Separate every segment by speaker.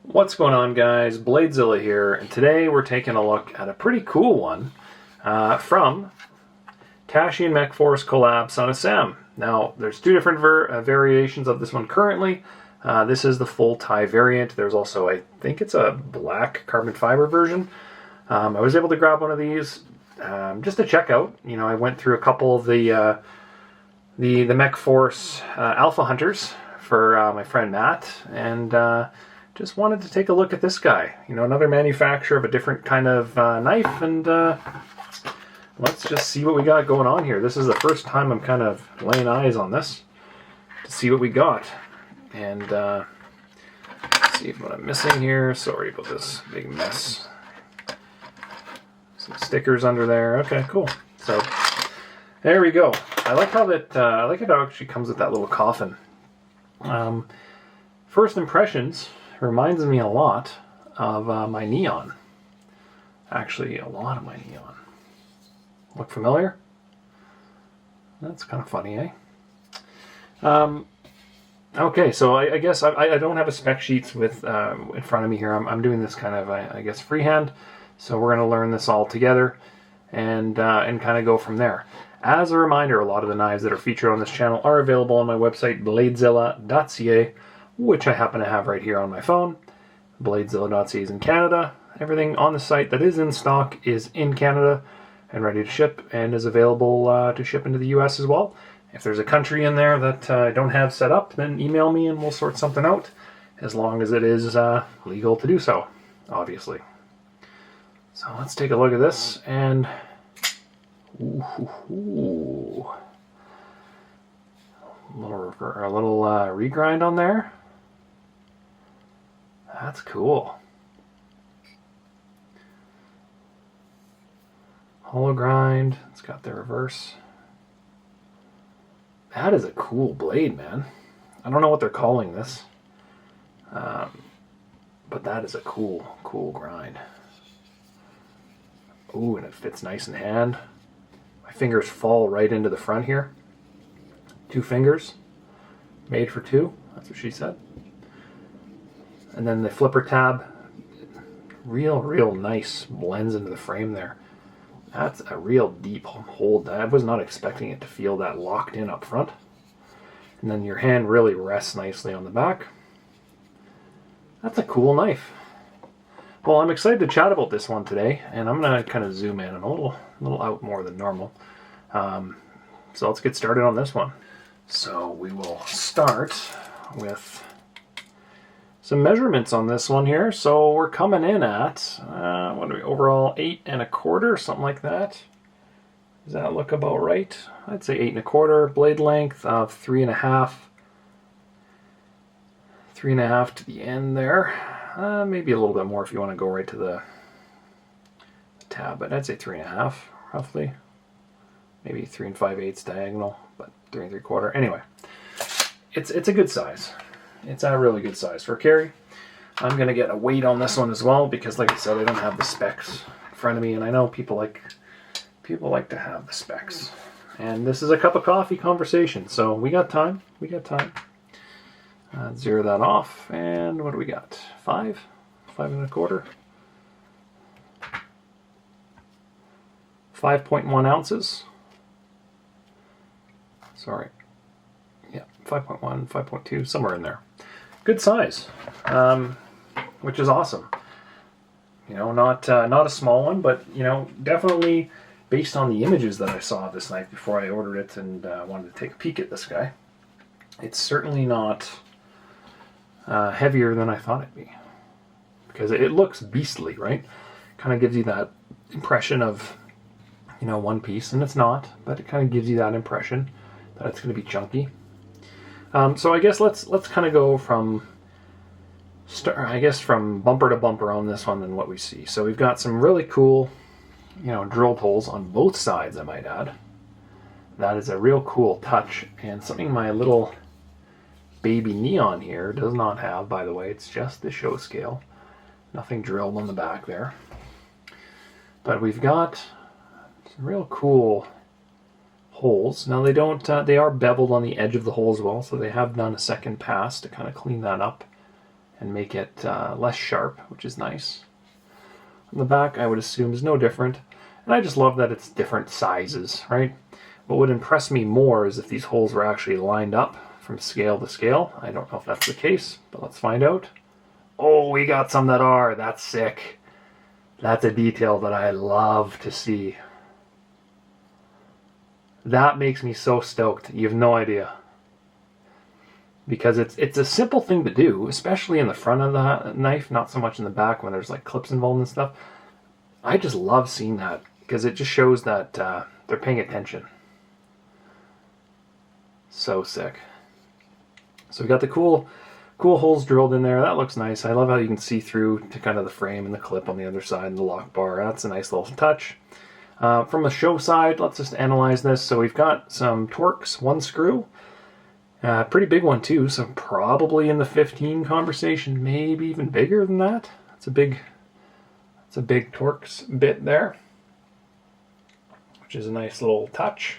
Speaker 1: What's going on, guys? BladeZilla here, and today we're taking a look at a pretty cool one from Tashi and Mechforce collab Son of Sam. Now, there's two different variations of this one currently. This is the full tie variant. There's also, I think it's a black carbon fiber version. I was able to grab one of these just to check out. You know, I went through a couple of the Mechforce Alpha Hunters for my friend Matt, and just wanted to take a look at this guy. You know, another manufacturer of a different kind of knife, and let's just see what we got going on here. This is the first time I'm kind of laying eyes on this to see what we got. And see what I'm missing here. Sorry about this big mess. Some stickers under there. Okay, cool. So there we go. I like how that. I like how it actually comes with that little coffin. First impressions. Reminds me a lot of my Neon. Actually, a lot of my Neon. Look familiar? That's kind of funny, eh? Okay, so I guess I don't have a spec sheets with in front of me here. I'm doing this kind of, I guess, freehand. So we're going to learn this all together and kind of go from there. As a reminder, a lot of the knives that are featured on this channel are available on my website, BladeZilla.ca, which I happen to have right here on my phone. BladeZilla.ca is in Canada. Everything on the site that is in stock is in Canada and ready to ship, and is available to ship into the US as well. If there's a country in there that I don't have set up, then email me and we'll sort something out, as long as it is legal to do so, obviously. So let's take a look at this, and ooh. A little regrind on there. That's cool. Hollow grind. It's got the reverse. That is a cool blade, man. I don't know what they're calling this, but that is a cool grind. Ooh, and it fits nice in hand. My fingers fall right into the front here. 2 fingers, made for 2. That's what she said. And then the flipper tab, real nice, blends into the frame there. That's a real deep hold. I was not expecting it to feel that locked in up front. And then your hand really rests nicely on the back. That's a cool knife. Well, I'm excited to chat about this one today, and I'm going to kind of zoom in. I'm a little out more than normal. So let's get started on this one. So we will start with some measurements on this one here. So we're coming in at, what are we, overall 8 1/4, something like that. Does that look about right? I'd say 8 1/4. Blade length of 3.5. 3.5 to the end there. Maybe a little bit more if you want to go right to the tab, but I'd say 3.5 roughly. Maybe 3 5/8 diagonal, but 3 3/4. Anyway, it's a good size. It's a really good size for carry. I'm gonna get a weight on this one as well, because like I said, I don't have the specs in front of me, and I know people like to have the specs. And this is a cup of coffee conversation, so we got time. We got time. Zero that off, and what do we got? 5 1/4. 5.1 ounces. Sorry. Yeah, 5.1, 5.2, somewhere in there. Good size, which is awesome. You know, not a small one, but you know, definitely based on the images that I saw of this knife before I ordered it and wanted to take a peek at this guy, it's certainly not heavier than I thought it'd be, because it looks beastly, right? Kind of gives you that impression of, you know, one piece, and it's not, but it kind of gives you that impression that it's going to be chunky. So I guess let's kind of go from bumper to bumper on this one and what we see. So we've got some really cool, you know, drilled holes on both sides, I might add. That is a real cool touch, and something my little baby Neon here does not have, by the way. It's just the show scale. Nothing drilled on the back there. But we've got some real cool holes. Now they don't, they are beveled on the edge of the hole as well, so they have done a second pass to kind of clean that up and make it less sharp, which is nice. On the back, I would assume, is no different. And I just love that it's different sizes, right? What would impress me more is if these holes were actually lined up from scale to scale. I don't know if that's the case, but let's find out. Oh, we got some that are. That's sick. That's a detail that I love to see. That makes me so stoked. You have no idea. Because it's a simple thing to do, especially in the front of the knife, not so much in the back when there's like clips involved and stuff. I just love seeing that because it just shows that they're paying attention. So sick. So we got the cool holes drilled in there. That looks nice. I love how you can see through to kind of the frame and the clip on the other side and the lock bar. That's a nice little touch. From the show side, let's just analyze this. So we've got some Torx, one screw. Pretty big one too, so probably in the 15 conversation, maybe even bigger than that. It's a big Torx bit there, which is a nice little touch.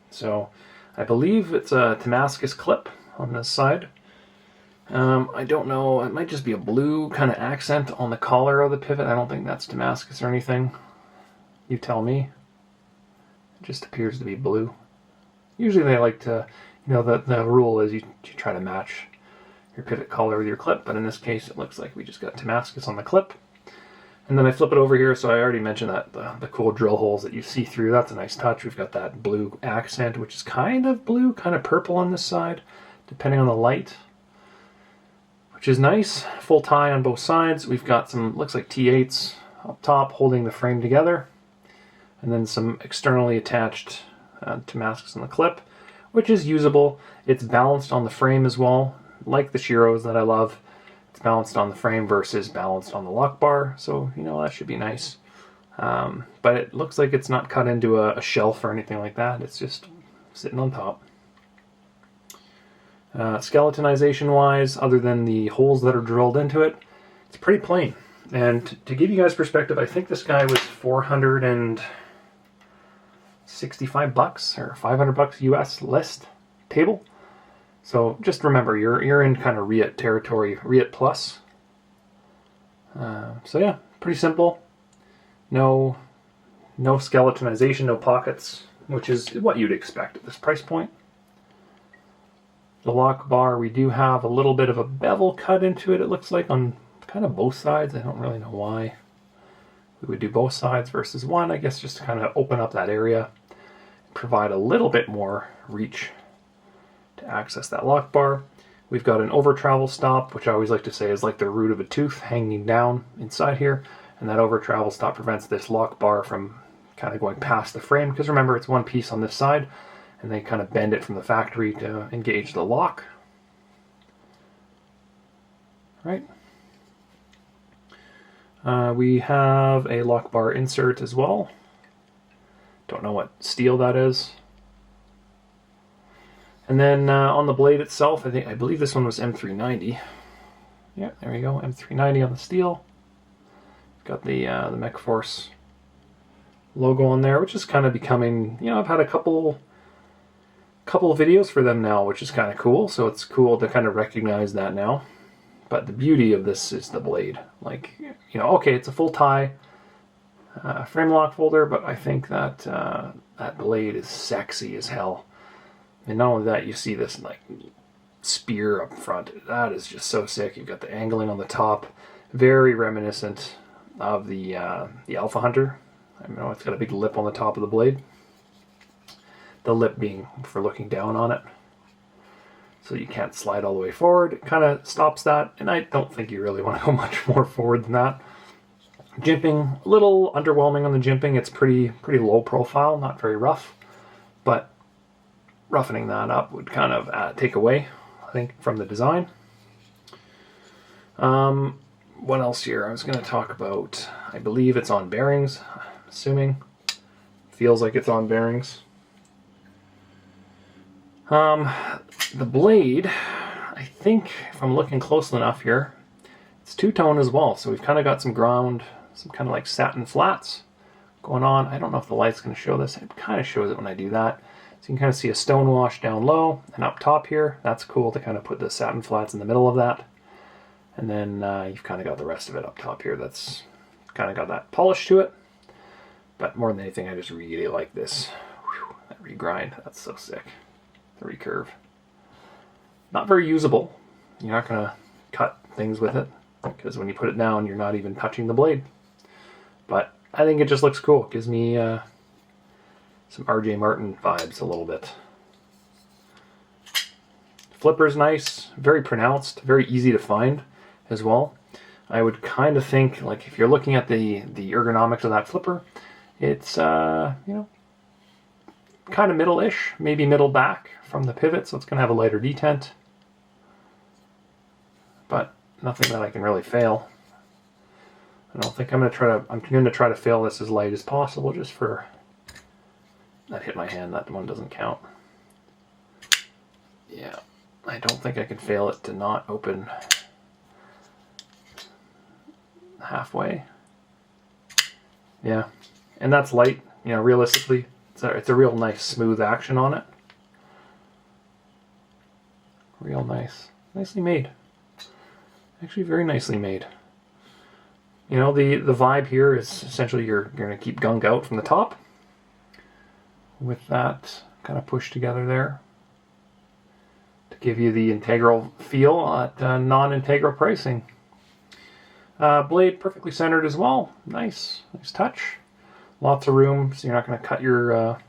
Speaker 1: So I believe it's a Damascus clip on this side. I don't know, it might just be a blue kind of accent on the collar of the pivot. I don't think that's Damascus or anything. You tell me. It just appears to be blue. Usually they like to, the rule is you try to match your pivot collar with your clip, but in this case it looks like we just got Damascus on the clip. And then I flip it over here, so I already mentioned that the cool drill holes that you see through, that's a nice touch. We've got that blue accent, which is kind of blue, kind of purple on this side, depending on the light, which is nice. Full tie on both sides. We've got some, looks like T8s up top holding the frame together, and then some externally attached Damascus on the clip, which is usable. It's balanced on the frame as well, like the Shiros that I love. It's balanced on the frame versus balanced on the lock bar, so that should be nice. But it looks like it's not cut into a shelf or anything like that. It's just sitting on top. Skeletonization wise, other than the holes that are drilled into it, it's pretty plain. And to give you guys perspective, I think this guy was $465 or $500 US list table. So just remember, you're in kind of RIAT territory, RIAT plus. So yeah, pretty simple. No skeletonization, no pockets, which is what you'd expect at this price point. The lock bar, we do have a little bit of a bevel cut into it, it looks like, on kind of both sides. I don't really know why we would do both sides versus one. I guess just to kind of open up that area, provide a little bit more reach to access that lock bar. We've got an over travel stop, which I always like to say is like the root of a tooth hanging down inside here, and that over travel stop prevents this lock bar from kind of going past the frame, because remember, it's one piece on this side and they kind of bend it from the factory to engage the lock. Right. We have a lock bar insert as well. Don't know what steel that is. And then on the blade itself, I believe this one was M390. Yeah, there we go, M390 on the steel. Got the Mechforce logo on there, which is kind of becoming, I've had a couple of videos for them now, which is kind of cool. So it's cool to kind of recognize that now. But the beauty of this is the blade. Like, okay, it's a full tie frame lock folder, but I think that that blade is sexy as hell. And not only that, you see this like spear up front. That is just so sick. You've got the angling on the top, very reminiscent of the Alpha Hunter. I know it's got a big lip on the top of the blade. The lip being for looking down on it, so you can't slide all the way forward. It kind of stops that, and I don't think you really want to go much more forward than that. Jimping, a little underwhelming on the jimping. It's pretty low profile, not very rough, but roughening that up would kind of take away, I think, from the design. What else here? I was going to talk about, I believe it's on bearings, I'm assuming. Feels like it's on bearings. The blade, I think, if I'm looking close enough here, it's two-tone as well. So we've kind of got some ground, some kind of like satin flats going on. I don't know if the light's going to show this. It kind of shows it when I do that. So you can kind of see a stone wash down low and up top here. That's cool to kind of put the satin flats in the middle of that. And then you've kind of got the rest of it up top here. That's kind of got that polish to it. But more than anything, I just really like this. Whew, that regrind, that's so sick. The recurve. Not very usable. You're not going to cut things with it, because when you put it down, you're not even touching the blade. But I think it just looks cool. It gives me some RJ Martin vibes a little bit. Flipper's nice, very pronounced, very easy to find as well. I would kind of think, like, if you're looking at the ergonomics of that flipper, it's you know, kind of middle-ish, maybe middle back from the pivot, so it's going to have a lighter detent. But nothing that I can really fail. I don't think I'm going to try to fail this as light as possible, just for... That hit my hand, that one doesn't count. Yeah, I don't think I can fail it to not open halfway. Yeah, and that's light, you know, realistically. It's a real nice smooth action on it. Real nice. Nicely made. Actually very nicely made. You know, the vibe here is essentially you're going to keep gunk out from the top with that kind of pushed together there to give you the integral feel at non-integral pricing. Blade perfectly centered as well. Nice touch. Lots of room, so you're not going to cut your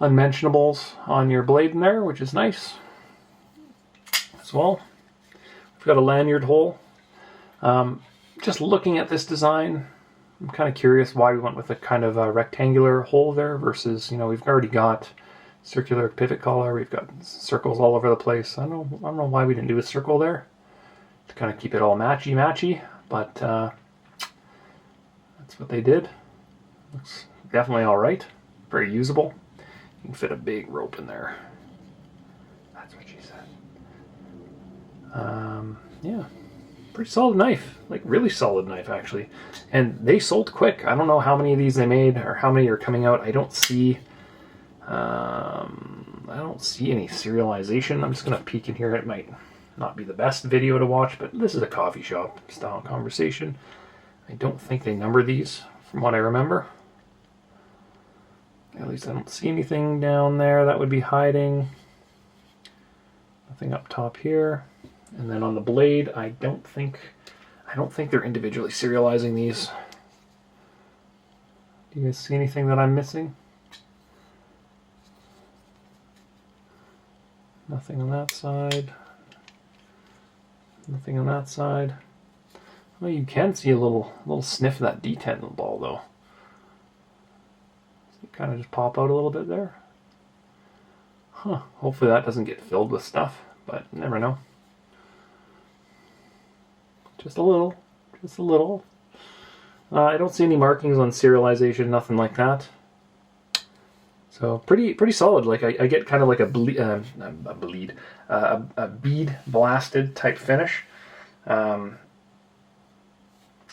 Speaker 1: unmentionables on your blade in there, which is nice as well. We've got a lanyard hole. Just looking at this design, I'm kind of curious why we went with a kind of a rectangular hole there versus, you know, we've already got circular pivot collar, we've got circles all over the place. I don't know why we didn't do a circle there to kind of keep it all matchy, but that's what they did. Looks definitely all right. Very usable. You can fit a big rope in there. That's what she said. Yeah. Pretty solid knife, like really solid knife actually, and they sold quick. I don't know how many of these they made or how many are coming out. I don't see any serialization. I'm just gonna peek in here. It might not be the best video to watch, but this is a coffee shop style conversation. I don't think they number these from what I remember. At least I don't see anything down there that would be hiding. Nothing up top here. And then on the blade, I don't think they're individually serializing these. Do you guys see anything that I'm missing? Nothing on that side. Nothing on that side. Well, you can see a little sniff of that detent in the ball, though. So kind of just pop out a little bit there. Huh. Hopefully that doesn't get filled with stuff, but you never know. Just a little. I don't see any markings on serialization, nothing like that. So pretty solid. Like I get kind of like a bead blasted type finish. So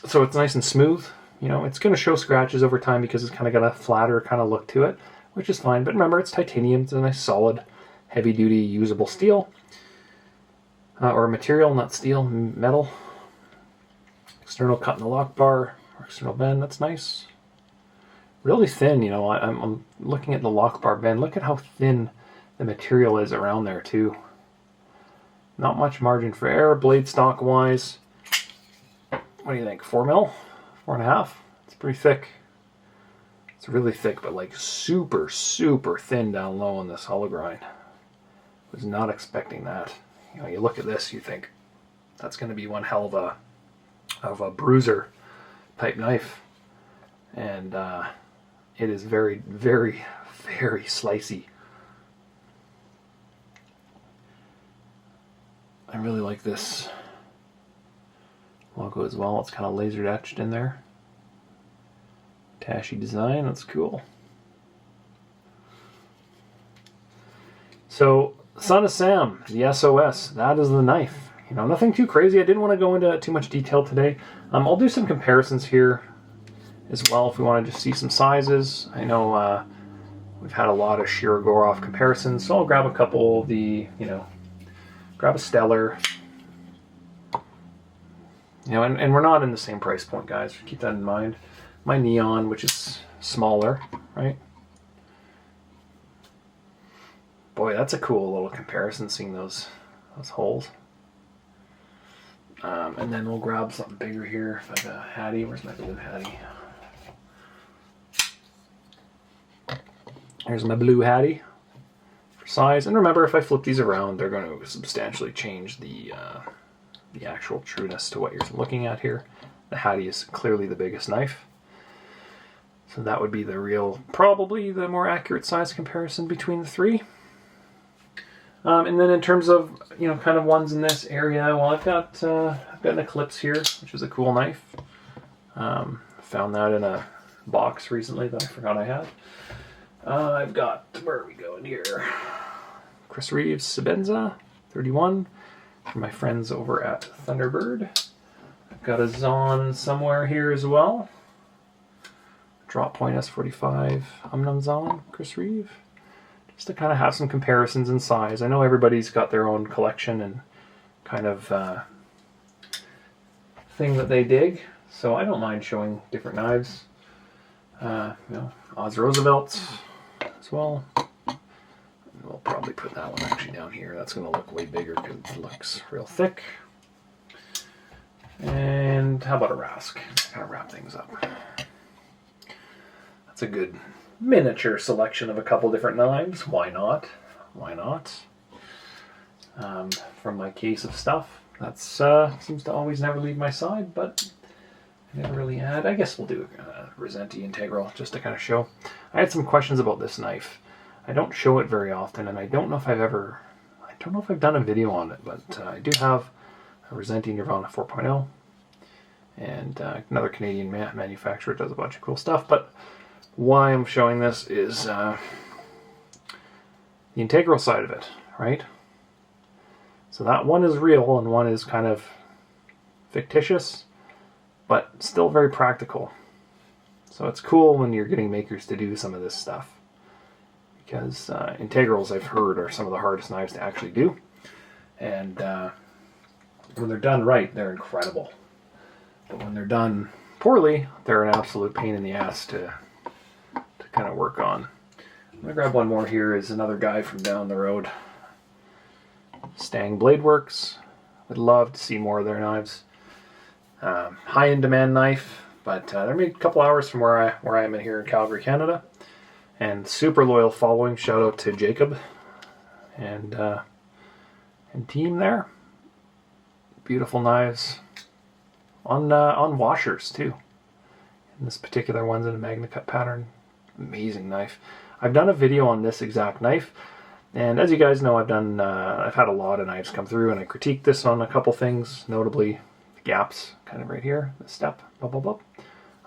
Speaker 1: it's nice and smooth. You know, it's going to show scratches over time because it's kind of got a flatter kind of look to it, which is fine. But remember, it's titanium. It's a nice solid, heavy-duty, usable steel. Or material, not steel, metal. External cut in the lock bar, or external bend, that's nice. Really thin, you know, I'm looking at the lock bar bend. Look at how thin the material is around there too. Not much margin for error, blade stock wise. What do you think, 4 mil? 4.5? It's pretty thick. It's really thick, but like super thin down low on this hollow grind. Was not expecting that. You know, you look at this, you think that's going to be one hell of a bruiser type knife, and it is very slicey. I really like this logo as well. It's kind of laser etched in there. Tashi design, that's cool. So Son of Sam, the SOS, that is the knife. You know, nothing too crazy. I didn't want to go into too much detail today. I'll do some comparisons here as well if we want to just see some sizes. I know We've had a lot of Shirogorov comparisons, so I'll grab a couple of the, grab a Stellar. And we're not in the same price point, guys. Keep that in mind. My Neon, which is smaller, right? Boy, that's a cool little comparison, seeing those holes. And then we'll grab something bigger here. If I got a Hattie, where's my blue Hattie? Here's my blue Hattie for size. And remember, if I flip these around, they're going to substantially change the actual trueness to what you're looking at here. The Hattie is clearly the biggest knife. So that would be the real, probably the more accurate size comparison between the three. And then in terms of, kind of ones in this area, well, I've got an Eclipse here, which is a cool knife. Found that in a box recently that I forgot I had. I've got, where are we going here? Chris Reeves Sebenza 31 from my friends over at Thunderbird. I've got a Zon somewhere here as well. Drop Point S45 Umnum Zon, Chris Reeve. Just to kind of have some comparisons in size. I know everybody's got their own collection and kind of thing that they dig, so I don't mind showing different knives. Oz Roosevelt as well. We'll probably put that one actually down here. That's going to look way bigger because it looks real thick. And how about a Rask? Kind of wrap things up. That's a good miniature selection of a couple different knives. Why not? Why not? From my case of stuff. That's seems to always never leave my side, but I never really had. I guess we'll do a Rosenti Integral just to kind of show. I had some questions about this knife. I don't show it very often, and I don't know if I've done a video on it, but I do have a Rosenti Nirvana 4.0, and another Canadian manufacturer does a bunch of cool stuff, but why I'm showing this is the integral side of it, right? So that one is real and one is kind of fictitious, but still very practical. So it's cool when you're getting makers to do some of this stuff, because integrals, I've heard, are some of the hardest knives to actually do, and when they're done right, they're incredible. But when they're done poorly, they're an absolute pain in the ass to kind of work on. I'm going to grab one more here. Is another guy from down the road. Stang Blade Works. Would love to see more of their knives. High in demand knife, but they're made a couple hours from where I am in here in Calgary, Canada. And super loyal following. Shout out to Jacob and team there. Beautiful knives on washers too. And this particular one's in a Magna Cut pattern. Amazing knife. I've done a video on this exact knife, and as you guys know, I've had a lot of knives come through, and I critiqued this on a couple things, notably the gaps, kind of right here, the step, blah blah blah.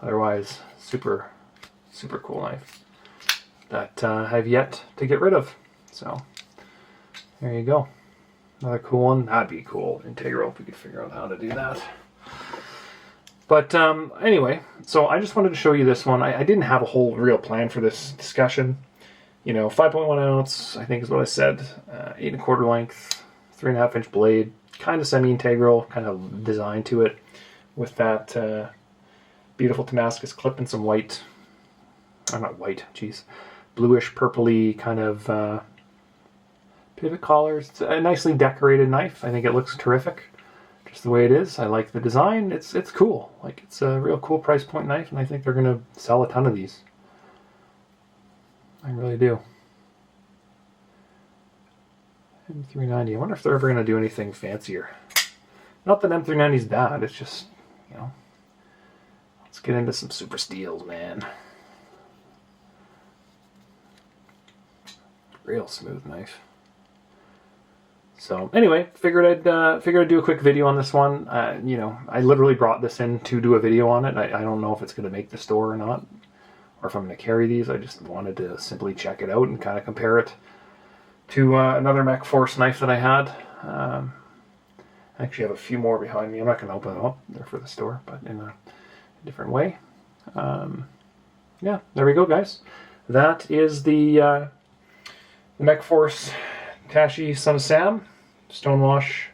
Speaker 1: Otherwise, super cool knife that I've yet to get rid of. So there you go. Another cool one. That'd be cool. Integral, if we could figure out how to do that. But anyway, so I just wanted to show you this one. I didn't have a whole real plan for this discussion. 5.1 ounce, I think is what I said. 8 1/4 length, 3.5 inch blade, kind of semi-integral, kind of design to it, with that beautiful Damascus clip and some white, not white, geez, bluish purpley kind of pivot collars. It's a nicely decorated knife. I think it looks terrific. Just the way it is. I like the design. It's cool. Like, it's a real cool price point knife, and I think they're going to sell a ton of these. I really do. M390. I wonder if they're ever going to do anything fancier. Not that M390 is bad. It's just, let's get into some super steels, man. Real smooth knife. So anyway, figured I'd do a quick video on this one. I literally brought this in to do a video on it. I don't know if it's going to make the store or not, or if I'm going to carry these. I just wanted to simply check it out and kind of compare it to another Mechforce knife that I had. I actually have a few more behind me. I'm not going to open them up. They're for the store, but in a different way. Yeah, there we go, guys. that is the Mechforce Tashi Son of Sam Stonewash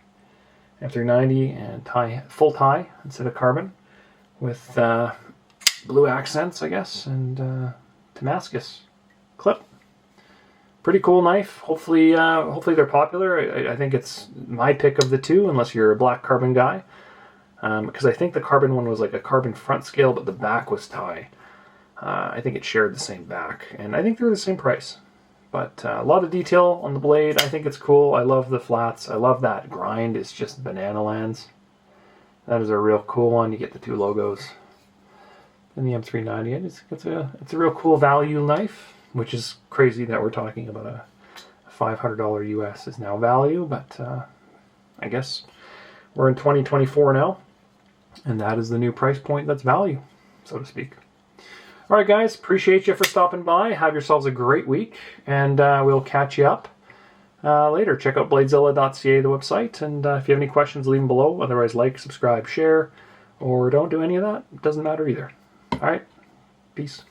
Speaker 1: M390 and full tie instead of carbon with blue accents, I guess, and Damascus clip. Pretty cool knife. Hopefully they're popular. I think it's my pick of the two, unless you're a black carbon guy, because I think the carbon one was like a carbon front scale, but the back was tie. I think it shared the same back, and I think they're the same price. But a lot of detail on the blade. I think it's cool. I love the flats. I love that grind. It's just banana lands. That is a real cool one. You get the two logos. And the M390. It's a real cool value knife, which is crazy that we're talking about a $500 US is now value, but I guess we're in 2024 now, and that is the new price point that's value, so to speak. All right, guys, appreciate you for stopping by. Have yourselves a great week, and we'll catch you up later. Check out BladeZilla.ca, the website, and if you have any questions, leave them below. Otherwise, like, subscribe, share, or don't do any of that. It doesn't matter either. All right, peace.